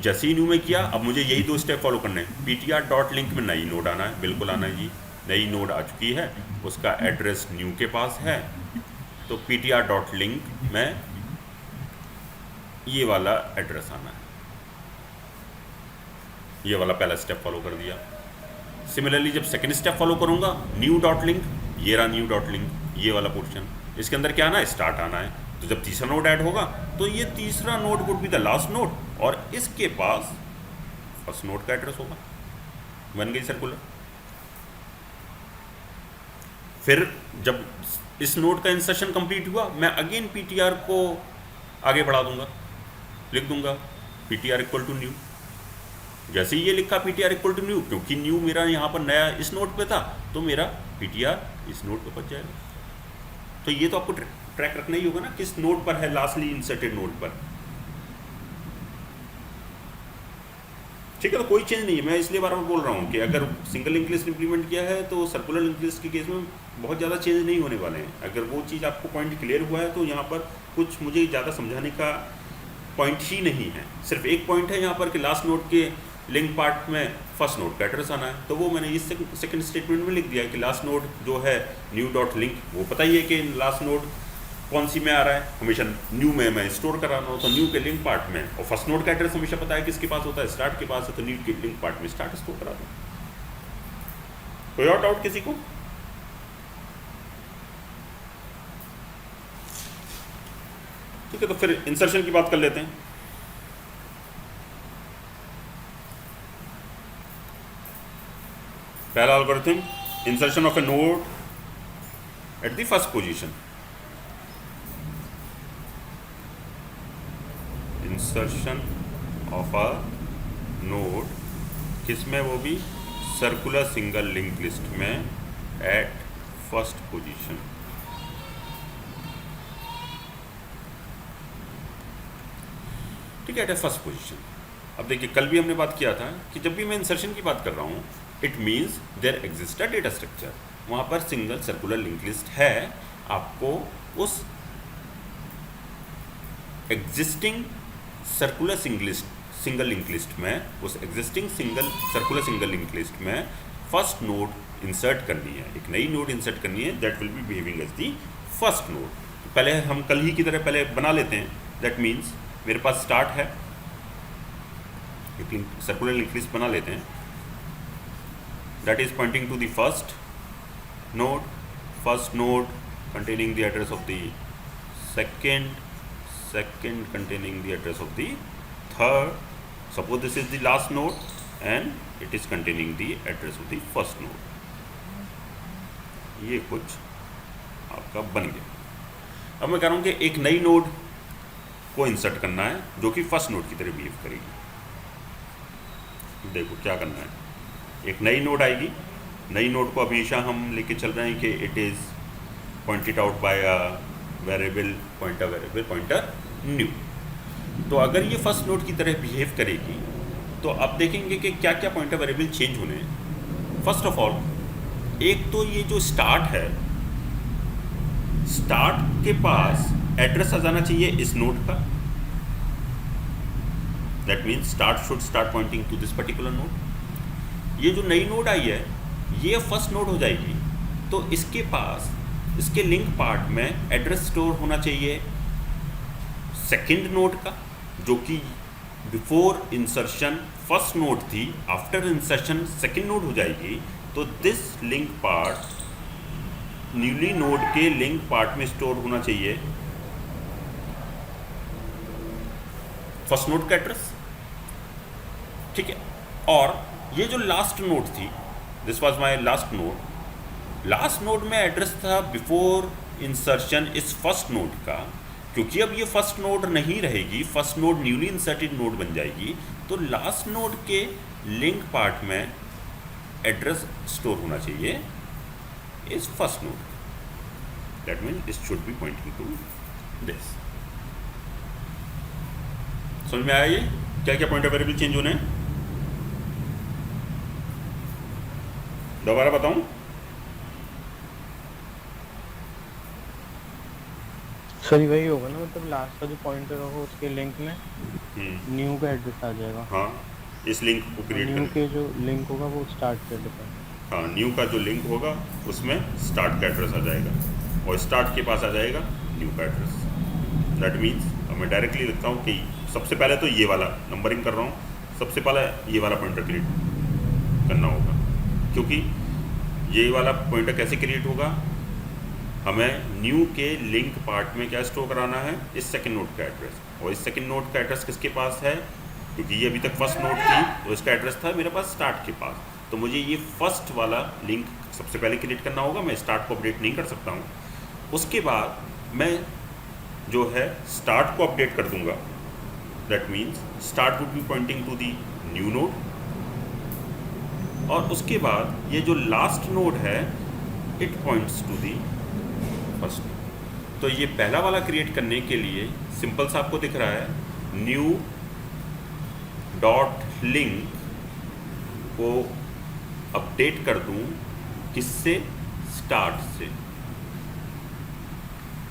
जैसे ही न्यू में किया, अब मुझे यही 2 स्टेप फॉलो करने हैं। पीटीआर डॉट लिंक में नई नोड आना है, बिल्कुल आना है जी, नई नोड आ चुकी है, उसका एड्रेस न्यू के पास है, तो पीटीआर डॉट लिंक में ये वाला एड्रेस आना है, ये वाला पहला स्टेप फॉलो कर दिया। सिमिलरली जब सेकंड स्टेप फॉलो करूंगा, न्यू डॉट लिंक, ये रहा न्यू डॉट लिंक, ये वाला पोर्शन, इसके अंदर क्या आना है, स्टार्ट आना है। तो जब तीसरा नोड ऐड होगा तो ये तीसरा node would be the last node, और इसके पास फर्स्ट नोड का एड्रेस होगा। बन गई सर्कुलर। फिर जब इस नोड का इंसर्शन कंप्लीट हुआ, मैं अगेन पीटीआर को आगे बढ़ा दूंगा, लिख दूंगा पीटीआर इक्वल टू न्यू। जैसे ही ये लिखा पीटीआर इक्वल टू न्यू, क्योंकि न्यू मेरा यहाँ पर नया इस नोड पे था, तो मेरा पीटीआर इस नोड पे पहुंच जाएगा। तो ये तो आपको ट्रैक रखना ही होगा ना, किस नोड पर है लास्टली इंसर्टेड नोड पर। ठीक है, तो कोई चेंज नहीं है। मैं इसलिए बार बार बोल रहा हूँ कि अगर सिंगल लिंक लिस्ट इंप्लीमेंट किया है तो सर्कुलर लिंक लिस्ट के केस में बहुत ज़्यादा चेंज नहीं होने वाले हैं। अगर वो चीज़ आपको पॉइंट क्लियर हुआ है तो यहाँ पर कुछ मुझे ज़्यादा समझाने का पॉइंट ही नहीं है। सिर्फ एक पॉइंट है यहाँ पर कि लास्ट नोड के लिंक पार्ट में फर्स्ट नोड का एड्रेस आना है, तो वो मैंने इस सेकंड स्टेटमेंट में लिख दिया कि लास्ट नोड जो है न्यू डॉट लिंक, वो पता ही है कि लास्ट नोड कौन सी में आ रहा है, हमेशा न्यू में मैं स्टोर करा रहा हूँ, तो न्यू के लिंक पार्ट में, और फर्स्ट नोड का एड्रेस हमेशा पता है किसके पास होता है, स्टार्ट के पास है, तो न्यू के लिंक पार्ट में स्टार्ट स्टोर करा दूँ। कोई और डाउट किसी को? ठीक है, तो फिर इंसर्शन की बात कर लेते हैं। पहला algorithm, insertion of a node at the first position. Insertion of a node किसमें, वो भी सर्कुलर सिंगल लिंक लिस्ट में एट फर्स्ट पोजीशन। ठीक है, एट ए फर्स्ट पोजीशन। अब देखिए, कल भी हमने बात किया था कि जब भी मैं इंसर्शन की बात कर रहा हूँ, it means there exist a data structure, वहाँ पर सिंगल सर्कुलर लिंक लिस्ट है। आपको उस existing circular single link list में, उस existing circular single link list में फर्स्ट नोड इंसर्ट करनी है, एक नई नोड इंसर्ट करनी है, that will be behaving as the first node. पहले हम कल ही की तरह पहले बना लेते हैं। दैट मीन्स मेरे पास स्टार्ट है, एक सर्कुलर लिंक लिस्ट बना लेते हैं, that is pointing to the first node containing the address of the second containing the address of the third. Suppose this is the last node and it is containing the address of the first node. ये कुछ आपका बन गया। अब मैं कह रहा हूँ कि एक नई नोड को इंसर्ट करना है जो कि फर्स्ट नोड की तरह बिहेव करेगी। देखो क्या करना है, एक नई नोड आएगी, नई नोड को हमेशा हम लेके चल रहे हैं कि it is pointed out by a variable pointer new. तो अगर ये फर्स्ट नोड की तरह बिहेव करेगी तो अब देखेंगे कि क्या क्या पॉइंटर वेरिएबल चेंज होने हैं। फर्स्ट ऑफ ऑल, एक तो ये जो स्टार्ट है, स्टार्ट के पास एड्रेस आ जाना चाहिए इस नोड का। That means start should start pointing to this particular node. ये जो नई नोड आई है ये फर्स्ट नोड हो जाएगी, तो इसके पास इसके लिंक पार्ट में एड्रेस स्टोर होना चाहिए सेकंड नोड का, जो कि बिफोर इंसर्शन फर्स्ट नोड थी, आफ्टर इंसर्शन सेकंड नोड हो जाएगी। तो this link part newly node के लिंक पार्ट में स्टोर होना चाहिए फर्स्ट नोड का एड्रेस, ठीक है। और ये जो लास्ट नोड थी, this was my last node, last node में एड्रेस था बिफोर इंसर्शन इस फर्स्ट नोड का। क्योंकि अब ये फर्स्ट नोड नहीं रहेगी, first node newly inserted node बन जाएगी, तो लास्ट नोड के लिंक पार्ट में एड्रेस स्टोर होना चाहिए इस first node. That means it should be pointing to this. समझ में आया ये क्या क्या पॉइंटर वेरिएबल चेंज होने हैं? दोबारा बताऊं? सर वही होगा ना, मतलब लास्ट का जो पॉइंटर होगा उसके लिंक में न्यू का एड्रेस आ जाएगा। हाँ, इस लिंक को क्रिएट न्यू करने के जो लिंक होगा वो स्टार्ट कर देता है। हाँ, न्यू का जो लिंक होगा उसमें स्टार्ट का एड्रेस आ जाएगा और स्टार्ट के पास आ जाएगा न्यू का एड्रेस। दैट मीन्स अब मैं डायरेक्टली लिखता हूँ कि सबसे पहले तो ये वाला नंबरिंग कर रहा हूँ, सबसे पहले ये वाला पॉइंटर क्रिएट करना होगा। क्योंकि ये वाला पॉइंटर कैसे क्रिएट होगा, हमें न्यू के लिंक पार्ट में क्या स्टोर कराना है, इस सेकंड नोड का एड्रेस। और इस सेकंड नोड का एड्रेस किसके पास है, क्योंकि ये अभी तक फर्स्ट नोड थी तो इसका एड्रेस था मेरे पास स्टार्ट के पास। तो मुझे ये फर्स्ट वाला लिंक सबसे पहले क्रिएट करना होगा, मैं स्टार्ट को अपडेट नहीं कर सकता हूँ। उसके बाद मैं जो है स्टार्ट को अपडेट कर दूंगा। That means start would be pointing to the new node, और उसके बाद ये जो लास्ट नोड है it points to the first. तो ये पहला वाला क्रिएट करने के लिए सिंपल सा आपको दिख रहा है, न्यू डॉट लिंक को अपडेट कर दूं किससे, स्टार्ट से।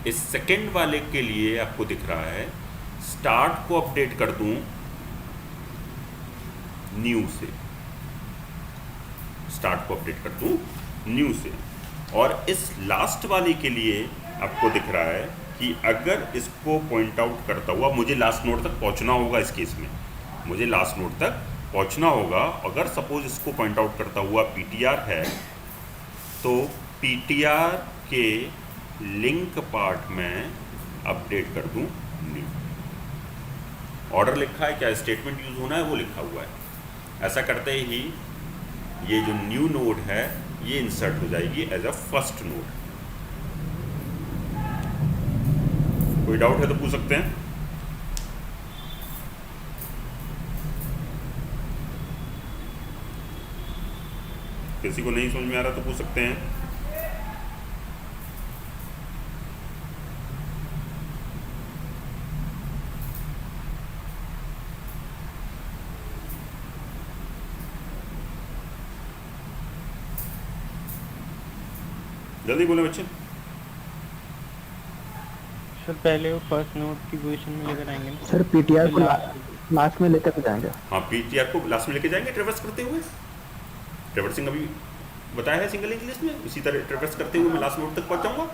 इस सेकेंड वाले के लिए आपको दिख रहा है स्टार्ट को अपडेट कर दूं न्यू से, स्टार्ट को अपडेट कर दूं न्यू से। और इस लास्ट वाले के लिए आपको दिख रहा है कि अगर इसको पॉइंट आउट करता हुआ, मुझे लास्ट नोड तक पहुंचना होगा, इस केस में मुझे लास्ट नोड तक पहुंचना होगा। अगर सपोज इसको पॉइंट आउट करता हुआ पीटीआर है तो पीटीआर के लिंक पार्ट में अपडेट कर दूं न्यू। ऑर्डर लिखा है, क्या स्टेटमेंट यूज होना है वो लिखा हुआ है। ऐसा करते ही ये जो न्यू नोड है ये इंसर्ट हो जाएगी एज अ फर्स्ट नोड। कोई डाउट है तो पूछ सकते हैं। किसी को नहीं समझ में आ रहा तो पूछ सकते हैं। जल्दी बोले बच्चे। सर पहले वो फर्स्ट नोड की पोजीशन में लेकर आएंगे ना सर पीटीआर को लास्ट लास्ट में लेकर जाएंगे। हाँ, पीटीआर को लास्ट में लेके जाएंगे ट्रेवर्स करते हुए। ट्रेवर्सिंग अभी बताया है सिंगल लिंक लिस्ट में, इसी तरह ट्रेवर्स करते हुए मैं लास्ट नोड तक पहुंच जाऊंगा।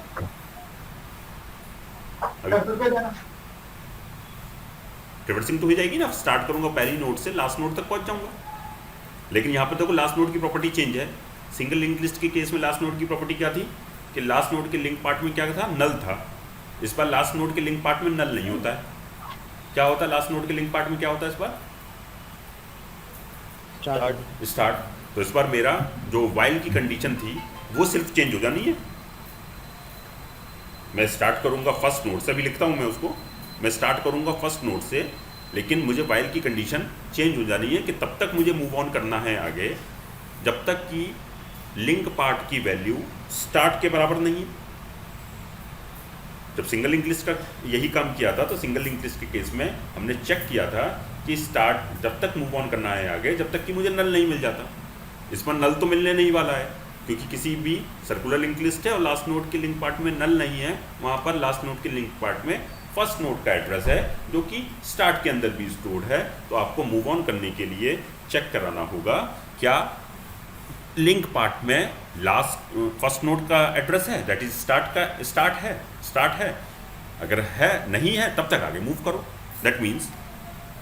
ट्रेवर्सिंग तो हो जाएगी ना, स्टार्ट करूंगा पहली नोड से लास्ट नोड तक पहुंच जाऊंगा। लेकिन यहाँ पर देखो लास्ट नोड की प्रॉपर्टी चेंज है। सिंगल लिंक लिस्ट के केस में लास्ट नोड की प्रॉपर्टी क्या थी कि लास्ट नोड के लिंक पार्ट में क्या था, नल था। इस बार लास्ट नोड के लिंक पार्ट में नल नहीं होता है। क्या होता है लास्ट नोड के लिंक पार्ट में, क्या होता है इस बार, स्टार्ट। तो इस बार मेरा जो वाइल की कंडीशन थी वो सिर्फ चेंज हो जानी है। मैं स्टार्ट करूंगा फर्स्ट नोड से, अभी लिखता हूं मैं उसको, मैं स्टार्ट करूंगा फर्स्ट नोड से, लेकिन मुझे वाइल की कंडीशन चेंज हो जानी है कि तब तक मुझे मूव ऑन करना है आगे जब तक कि लिंक पार्ट की वैल्यू स्टार्ट के बराबर नहीं है। जब सिंगल लिंक लिस्ट का यही काम किया था तो सिंगल लिंक लिस्ट के केस में हमने चेक किया था कि स्टार्ट जब तक मूव ऑन करना है आगे, जब तक कि मुझे नल नहीं मिल जाता। इस पर नल तो मिलने नहीं वाला है, क्योंकि किसी भी सर्कुलर लिंक लिस्ट है और लास्ट नोड के लिंक पार्ट में नल नहीं है, वहाँ पर लास्ट नोड के लिंक पार्ट में फर्स्ट नोड का एड्रेस है जो कि स्टार्ट के अंदर भी स्टोर्ड है। तो आपको मूव ऑन करने के लिए चेक कराना होगा क्या लिंक पार्ट में लास्ट फर्स्ट नोड का एड्रेस है, दैट इज स्टार्ट है। अगर है नहीं है तब तक आगे मूव करो। दैट मीन्स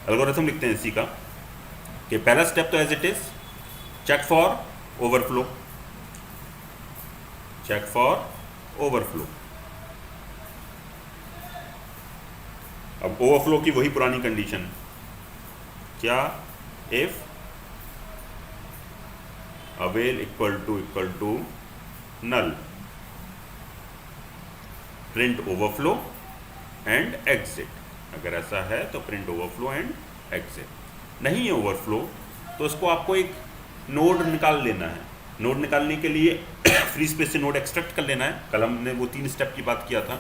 एल्गोरिथम लिखते हैं इसी का कि पहला स्टेप तो as it is check for overflow, check for overflow. अब ओवरफ्लो की वही पुरानी कंडीशन, क्या if avail equal to null print overflow and exit. अगर ऐसा है तो प्रिंट ओवरफ्लो एंड एग्जिट। नहीं है ओवरफ्लो तो इसको आपको एक नोड निकाल लेना है। नोड निकालने के लिए फ्री स्पेस से नोड एक्सट्रैक्ट कर लेना है। कल हमने वो 3 स्टेप की बात किया था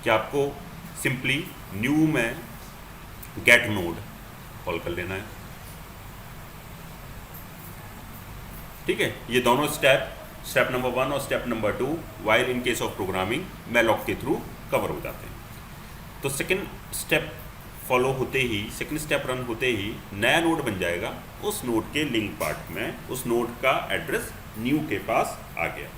कि आपको सिंपली न्यू में गेट नोड कॉल कर लेना है। ठीक है, ये दोनों स्टेप नंबर 1 और step number 2 while in case of programming malloc के थ्रू कवर हो जाते हैं। तो सेकंड स्टेप फॉलो होते ही, सेकंड स्टेप रन होते ही नया नोड बन जाएगा। उस नोड के लिंक पार्ट में उस नोड का एड्रेस न्यू के पास आ गया।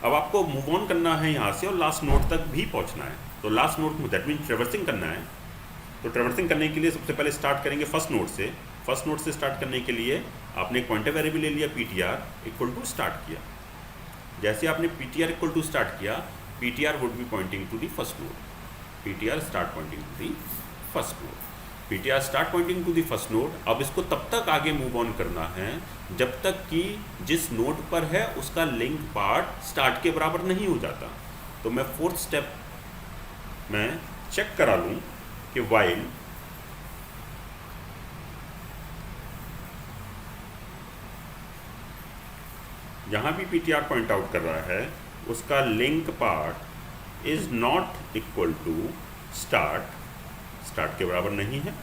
अब आपको मूव ऑन करना है यहाँ से और लास्ट नोड तक भी पहुँचना है। तो लास्ट नोड में दैट मीन ट्रेवर्सिंग करना है। तो ट्रेवर्सिंग करने के लिए सबसे पहले स्टार्ट करेंगे फर्स्ट नोड से। फर्स्ट नोड से स्टार्ट करने के लिए आपने एक पॉइंटर वेरिएबल ले लिया ptr इक्वल टू स्टार्ट किया। जैसे आपने ptr इक्वल टू स्टार्ट किया, ptr would be pointing to the first node, ptr start pointing to the first node, ptr start pointing to the first node. अब इसको तब तक आगे मूव ऑन करना है जब तक कि जिस नोड पर है उसका लिंक पार्ट स्टार्ट के बराबर नहीं हो जाता। तो मैं फोर्थ स्टेप में चेक करा लूँ कि वाइल यहाँ भी ptr पॉइंट आउट कर रहा है उसका link part is not equal to start के बराबर नहीं है।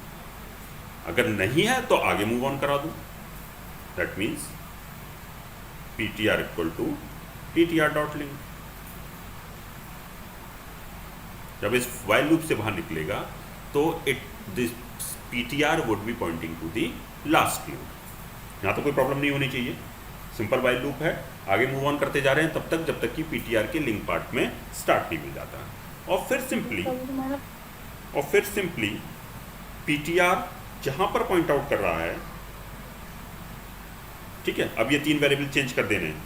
अगर नहीं है तो आगे मूव ऑन करा दूँ। That means ptr equal to ptr dot link. जब इस वाइल लूप से बाहर निकलेगा तो this ptr would be pointing to the last node. यहाँ तो कोई प्रॉब्लम नहीं होनी चाहिए, सिंपल वाइल लूप है। आगे मूव ऑन करते जा रहे हैं तब तक जब तक कि ptr के लिंक पार्ट में स्टार्ट नहीं मिल जाता। और फिर सिंपली ptr जहाँ पर पॉइंट आउट कर रहा है, ठीक है। अब ये 3 वेरिएबल चेंज कर देने हैं,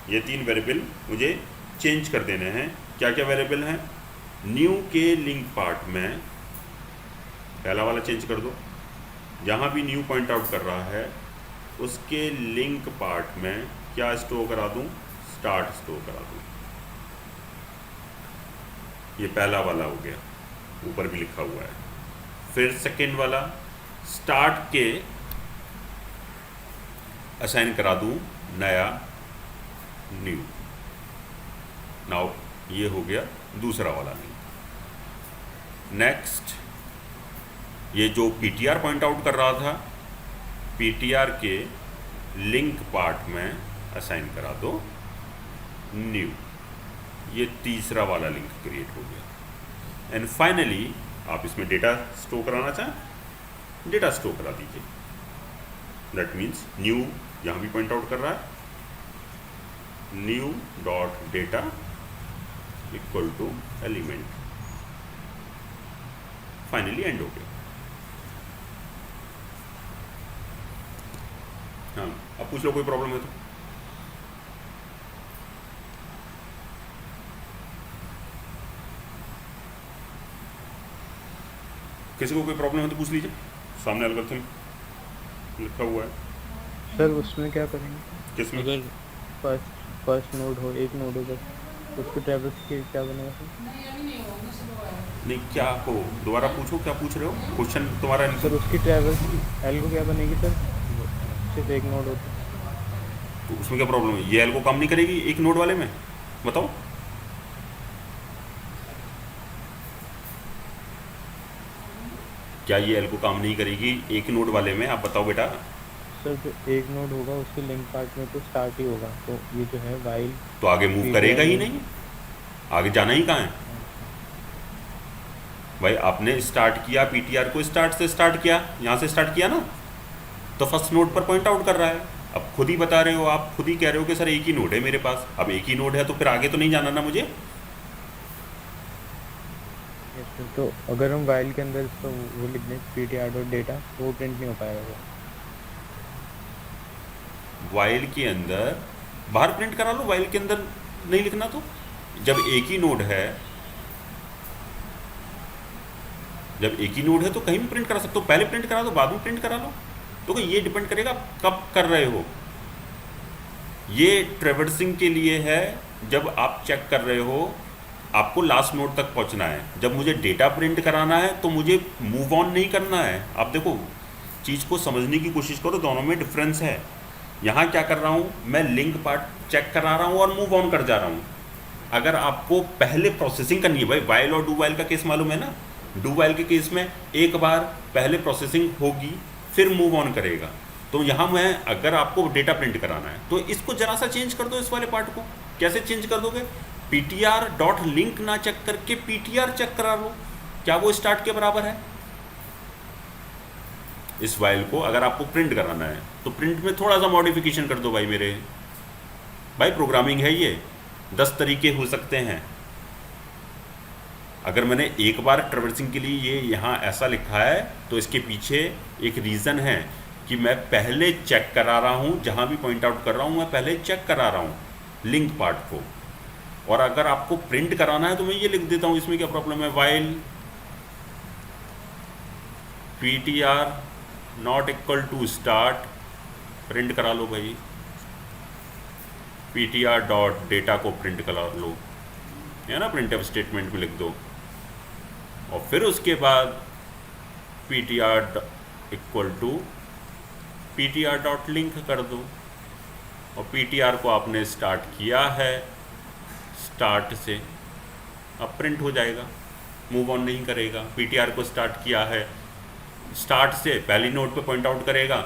ये 3 वेरिएबल मुझे चेंज कर देने हैं। क्या क्या वेरिएबल हैं? न्यू के लिंक पार्ट में पहला वाला चेंज कर दो, जहाँ भी न्यू पॉइंट आउट कर रहा है उसके लिंक पार्ट में क्या स्टोर करा दूँ? स्टार्ट स्टोर करा दूँ। ये पहला वाला हो गया, ऊपर भी लिखा हुआ है। फिर सेकेंड वाला स्टार्ट के असाइन करा दूँ नया न्यू। नाउ ये हो गया दूसरा वाला लिंक। नेक्स्ट ये जो ptr पॉइंट आउट कर रहा था, ptr के लिंक पार्ट में असाइन करा दो न्यू। ये तीसरा वाला लिंक क्रिएट हो गया। एंड फाइनली आप इसमें डेटा स्टोर कराना चाहें, डेटा स्टोर करा दीजिए। दैट मीन्स न्यू यहाँ भी पॉइंट आउट कर रहा है, new dot data equal to element. Finally end हो गया। हाँ, अब पूछ लो कोई प्रॉब्लम है तो। किसी को कोई प्रॉब्लम है तो पूछ लीजिए, सामने एल्गोरिथम लिखा हुआ है। सर उसमें क्या करेंगे? किसमें? अगर फर्स्ट नोड हो, एक नोड हो तो उसको ट्रैवर्स के क्या बनेगा सर? नहीं, क्या हो दोबारा पूछो, क्या पूछ रहे हो? क्वेश्चन तुम्हारा सर उसकी ट्रैवर्स एल को क्या बनेगी सर? सिर्फ एक नोड होता तो उसमें क्या प्रॉब्लम है? ये एल को काम नहीं करेगी एक नोड वाले में? बताओ। क्या ये एल्को काम नहीं करेगी एक नोड वाले में? आप बताओ बेटा। सर जो एक नोड होगा उसके लिंक पार्ट में तो स्टार्ट ही होगा, तो ये जो है वाइल तो आगे मूव करेगा ही नहीं, आगे जाना ही कहाँ है भाई? आपने स्टार्ट किया, पीटीआर को स्टार्ट से स्टार्ट किया, यहाँ से स्टार्ट किया ना, तो फर्स्ट नोड पर पॉइंट आउट कर रहा है। अब खुद ही बता रहे हो, आप खुद ही कह रहे हो कि सर एक ही नोड है मेरे पास। अब एक ही नोड है तो फिर आगे तो नहीं जाना ना मुझे। Yes, sir, तो अगर हम वाइल के अंदर इसका वो लिख दें ptr डॉट डेटा तो वो प्रिंट नहीं हो पाएगा वो। वाइल के अंदर बाहर प्रिंट करा लो, वाइल के अंदर नहीं लिखना तो। जब एक ही नोड है, जब एक ही नोड है तो कहीं भी प्रिंट करा सकते हो। पहले प्रिंट करा दो, बाद में प्रिंट करा लो, तो ये डिपेंड करेगा कब कर रहे हो। ये ट्रेवर्सिंग के लिए है, जब आप चेक कर रहे हो आपको लास्ट नोड तक पहुंचना है। जब मुझे डेटा प्रिंट कराना है तो मुझे मूव ऑन नहीं करना है। आप देखो, चीज़ को समझने की कोशिश करो, दोनों में डिफरेंस है। यहाँ क्या कर रहा हूँ मैं, लिंक पार्ट चेक करा रहा हूँ और मूव ऑन कर जा रहा हूँ। अगर आपको पहले प्रोसेसिंग करनी है भाई, वाइल और डू वाइल का केस मालूम है ना। डू वाइल के केस में एक बार पहले प्रोसेसिंग होगी फिर मूव ऑन करेगा। तो यहाँ मैं, अगर आपको डेटा प्रिंट कराना है तो इसको जरा सा चेंज कर दो, इस वाले पार्ट को। कैसे चेंज कर दोगे? पीटीआर डॉट लिंक ना चेक करके पीटीआर चेक करा लो, क्या वो स्टार्ट के बराबर है? इस वाइल को अगर आपको प्रिंट कराना है तो प्रिंट में थोड़ा सा मॉडिफिकेशन कर दो भाई मेरे भाई। प्रोग्रामिंग है ये, 10 तरीके हो सकते हैं। अगर मैंने एक बार ट्रेवर्सिंग के लिए ये यहाँ ऐसा लिखा है तो इसके पीछे एक रीज़न है कि मैं पहले चेक करा रहा हूँ, जहाँ भी पॉइंट आउट कर रहा हूँ मैं पहले चेक करा रहा हूँ लिंक पार्ट को। और अगर आपको प्रिंट कराना है तो मैं ये लिख देता हूँ, इसमें क्या प्रॉब्लम है? While PTR not equal to start, print करा लो भाई। पीटीआर डॉट डेटा को प्रिंट करा लो, है ना, प्रिंटफ स्टेटमेंट में लिख दो। और फिर उसके बाद PTR equal to PTR dot link कर दो। और पीटीआर को आपने स्टार्ट किया है, स्टार्ट से अब प्रिंट हो जाएगा, मूव ऑन नहीं करेगा। पीटीआर को स्टार्ट किया है, स्टार्ट से पहली नोड पे पॉइंट आउट करेगा।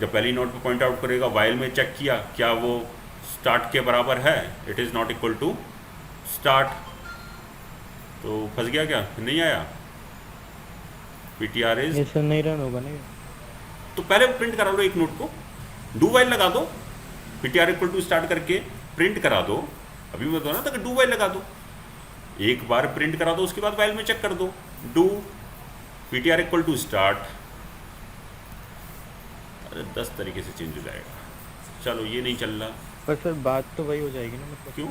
जब पहली नोड पे पॉइंट आउट करेगा, वाइल में चेक किया क्या वो स्टार्ट के बराबर है, it is not equal to start. तो फंस गया क्या? नहीं आया? पीटीआर इज, ये सर नहीं रन होगा नहीं। तो पहले प्रिंट करा लो एक नोड को, डू वाइल लगा दो, पीटीआर इक्वल टू स्टार्ट करके प्रिंट करा दो। अभी मैं बता रहा था कि डू वाइल लगा दो, एक बार प्रिंट करा दो, उसके बाद वाइल में चेक कर दो। Do PTR equal to start, अरे 10 तरीके से चेंज हो जाएगा। चलो ये नहीं चल रहा, पर सर बात तो वही हो जाएगी ना, मतलब क्यों?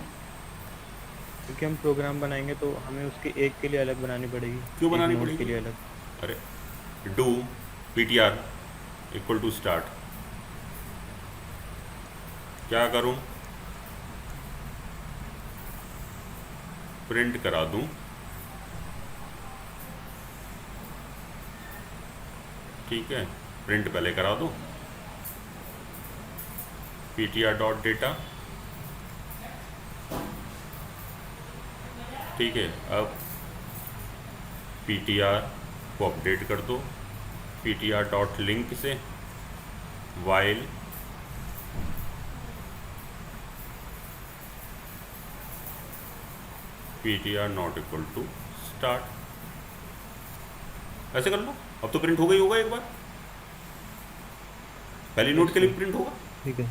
क्योंकि हम प्रोग्राम बनाएंगे तो हमें उसके एक के लिए अलग बनानी पड़ेगी। क्यों बनानी एक नोड पड़ेगी? के लिए अलग। अरे do PTR equal to start, क्या करूं? प्रिंट करा दूं, ठीक है, प्रिंट पहले करा दो पीटीआर डॉट डेटा, ठीक है। अब पीटीआर को अपडेट कर दो, पीटीआर डॉट लिंक से while PTR not equal to start, ऐसे कर लो। अब तो प्रिंट हो गई होगा, एक बार पहली नोट के लिए प्रिंट होगा। ठीक है।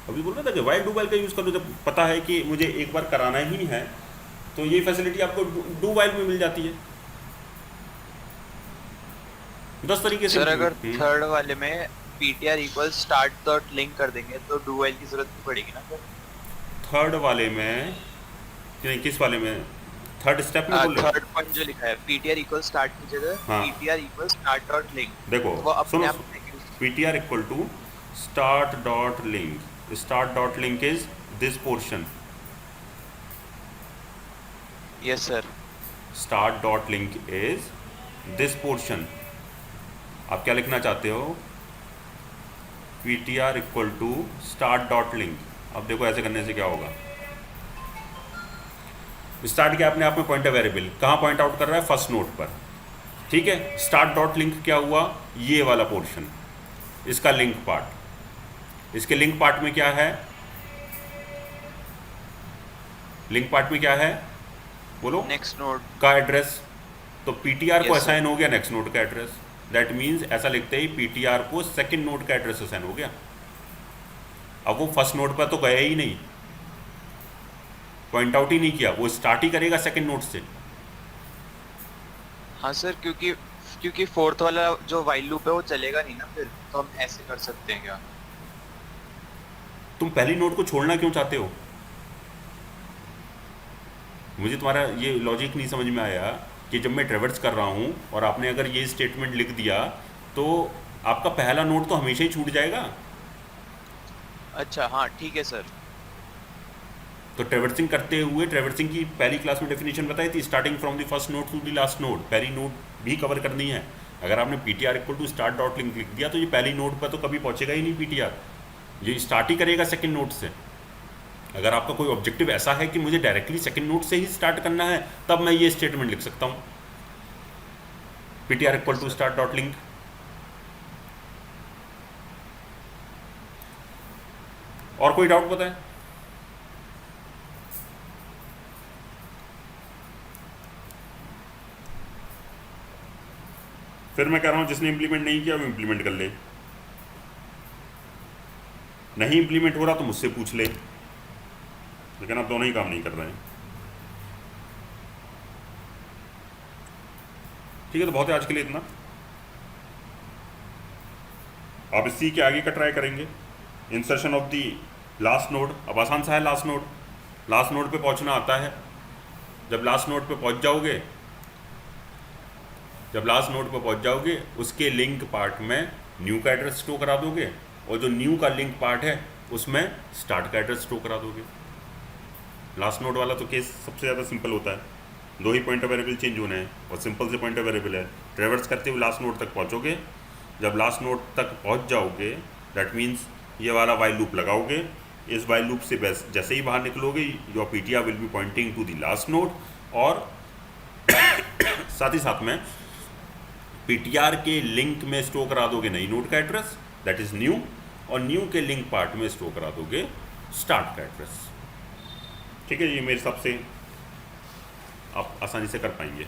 अभी बोल रहा था कि वाइल डू वाइल का यूज़ कर लो, जब पता है कि मुझे एक बार कराना ही है तो ये फैसिलिटी आपको डू वाइल में मिल जाती है। 10 तरीके से। सर अगर थर्ड वाले में ptr equal start dot link कर देंगे तो डू वाइल की जरूरत नहीं पड़ेगी ना सर? थर्ड वाले में नहीं, किस वाले में? थर्ड स्टेप में बोल रहे हो? थर्ड पॉइंट जो लिखा है ptr इक्वल स्टार्ट की जगह हाँ। ptr equal start dot link, देखो वो अपने सुनो, आप PTR equal to start dot link, start dot link is this portion, yes sir. Start dot link is this portion. आप क्या लिखना चाहते हो? PTR equal to start dot link. अब देखो ऐसे करने से क्या होगा, स्टार्ट किया अपने आप में पॉइंटर वेरिएबल, कहाँ पॉइंट आउट कर रहा है? फर्स्ट नोड पर। ठीक है, स्टार्ट डॉट लिंक क्या हुआ, ये वाला पोर्शन, इसका लिंक पार्ट। इसके लिंक पार्ट में क्या है, लिंक पार्ट में क्या है बोलो, नेक्स्ट नोड का एड्रेस। तो पीटीआर को Yes, sir. असाइन हो गया नेक्स्ट नोड का एड्रेस। दैट मीन्स ऐसा लिखते ही पीटीआर को सेकंड नोड का एड्रेस असाइन हो गया। अब वो फर्स्ट नोड पर तो गया ही नहीं, पॉइंट आउट ही नहीं किया, वो स्टार्ट ही करेगा सेकंड नोड से। हाँ सर, क्योंकि क्योंकि फोर्थ वाला जो वाइल लूप है वो चलेगा नहीं ना फिर, तो हम ऐसे कर सकते हैं क्या? तुम पहली नोड को छोड़ना क्यों चाहते हो? मुझे तुम्हारा ये लॉजिक नहीं समझ में आया कि जब मैं ट्रेवर्स कर रहा हूँ और आपने अगर ये स्टेटमेंट लिख दिया तो आपका पहला नोड तो हमेशा ही छूट जाएगा। अच्छा हाँ ठीक है सर। तो ट्रेवर्सिंग करते हुए, ट्रेवर्सिंग की पहली क्लास में डेफिनेशन बताई थी, starting from the first node to the last node, पहली नोड भी कवर करनी है। अगर आपने PTR equal to start dot link लिख दिया तो ये पहली नोड पर तो कभी पहुंचेगा ही नहीं पीटीआर, ये स्टार्ट ही करेगा सेकंड नोड से। अगर आपका कोई ऑब्जेक्टिव ऐसा है कि मुझे डायरेक्टली सेकंड नोड से ही स्टार्ट करना है, तब मैं ये स्टेटमेंट लिख सकता हूँ, PTR equal to start dot link. और कोई डाउट बताएं? फिर मैं कह रहा हूं जिसने इंप्लीमेंट नहीं किया वो इंप्लीमेंट कर ले, नहीं इंप्लीमेंट हो रहा तो मुझसे पूछ ले, लेकिन आप दोनों ही काम नहीं कर रहे हैं। ठीक है, तो बहुत है आज के लिए इतना। आप इसी के आगे का ट्राई करेंगे, insertion of the last node. अब आसान सा है, लास्ट नोड पे पहुंचना आता है। जब लास्ट नोड पे पहुंच जाओगे, उसके लिंक पार्ट में न्यू का एड्रेस स्टोर करा दोगे, और जो न्यू का लिंक पार्ट है उसमें स्टार्ट का एड्रेस स्टोर करा दोगे। लास्ट नोड वाला तो केस सबसे ज़्यादा सिंपल होता है, दो ही पॉइंटर वेरिएबल चेंज होने हैं और सिंपल से पॉइंटर वेरिएबल है। ट्रेवर्स करते हुए लास्ट नोड तक पहुंचोगे, जब लास्ट नोड तक पहुंच जाओगे दैट मीन्स ये वाला वाइल लूप लगाओगे। इस वाइल लूप से बस जैसे ही बाहर निकलोगे your PTR will be pointing to the last node, और साथ ही साथ में पीटीआर के लिंक में स्टोर करा दोगे नई नोड का एड्रेस दैट इज़ न्यू, और न्यू के लिंक पार्ट में स्टोर करा दोगे स्टार्ट का एड्रेस। ठीक है, ये मेरे हिसाब से आप आसानी से कर पाएंगे।